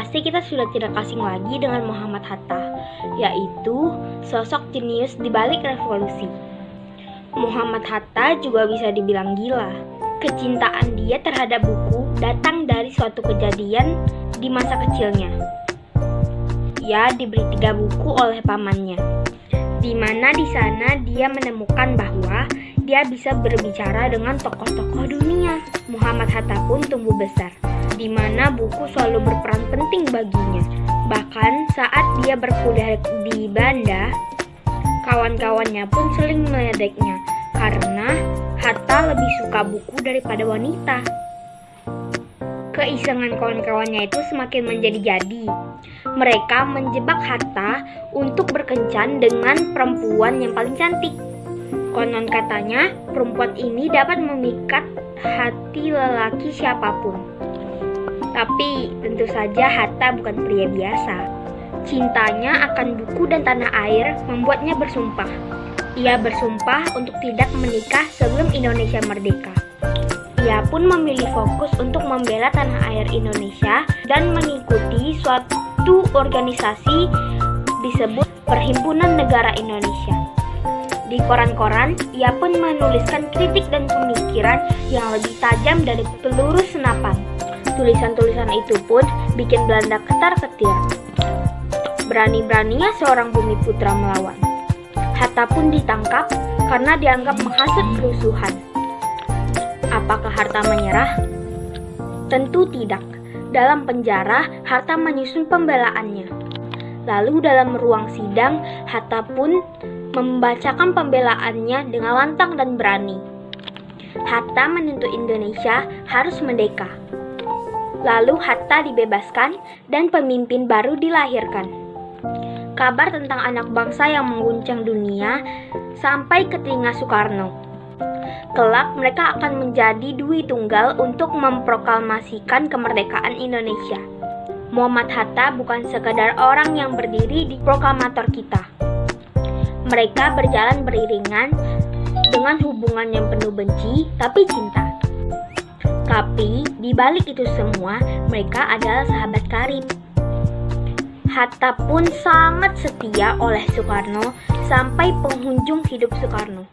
Pasti kita sudah tidak asing lagi dengan Muhammad Hatta, yaitu sosok jenius di balik revolusi. Muhammad Hatta juga bisa dibilang gila. Kecintaan dia terhadap buku datang dari suatu kejadian di masa kecilnya. Ia diberi 3 buku oleh pamannya, di mana di sana dia menemukan bahwa dia bisa berbicara dengan tokoh-tokoh dunia. Muhammad Hatta pun tumbuh besar, di mana buku selalu berperan penting baginya. Bahkan saat dia berkuliah di Belanda, kawan-kawannya pun sering meledeknya karena Hatta lebih suka buku daripada wanita. Keisengan kawan-kawannya itu semakin menjadi-jadi. Mereka menjebak Hatta untuk berkencan dengan perempuan yang paling cantik. Konon katanya, perempuan ini dapat memikat hati lelaki siapapun. Tapi tentu saja Hatta bukan pria biasa. Cintanya akan buku dan tanah air membuatnya bersumpah. Ia bersumpah untuk tidak menikah sebelum Indonesia merdeka. Ia pun memilih fokus untuk membela tanah air Indonesia dan mengikuti suatu organisasi disebut Perhimpunan Negara Indonesia. Di koran-koran, ia pun menuliskan kritik dan pemikiran yang lebih tajam dari peluru senapan. Tulisan-tulisan itu pun bikin Belanda ketar-ketir. Berani-beraninya seorang bumi putra melawan. Hatta pun ditangkap karena dianggap menghasut kerusuhan. Apakah Hatta menyerah? Tentu tidak. Dalam penjara, Hatta menyusun pembelaannya. Lalu dalam ruang sidang, Hatta pun membacakan pembelaannya dengan lantang dan berani. Hatta menuntut Indonesia harus merdeka. Lalu Hatta dibebaskan dan pemimpin baru dilahirkan. Kabar tentang anak bangsa yang mengguncang dunia sampai ke telinga Soekarno. Kelak mereka akan menjadi Dwi Tunggal untuk memproklamasikan kemerdekaan Indonesia. Muhammad Hatta bukan sekadar orang yang berdiri di proklamator kita. Mereka berjalan beriringan dengan hubungan yang penuh benci tapi cinta. Tapi di balik itu semua, mereka adalah sahabat karib. Hatta pun sangat setia oleh Soekarno sampai penghujung hidup Soekarno.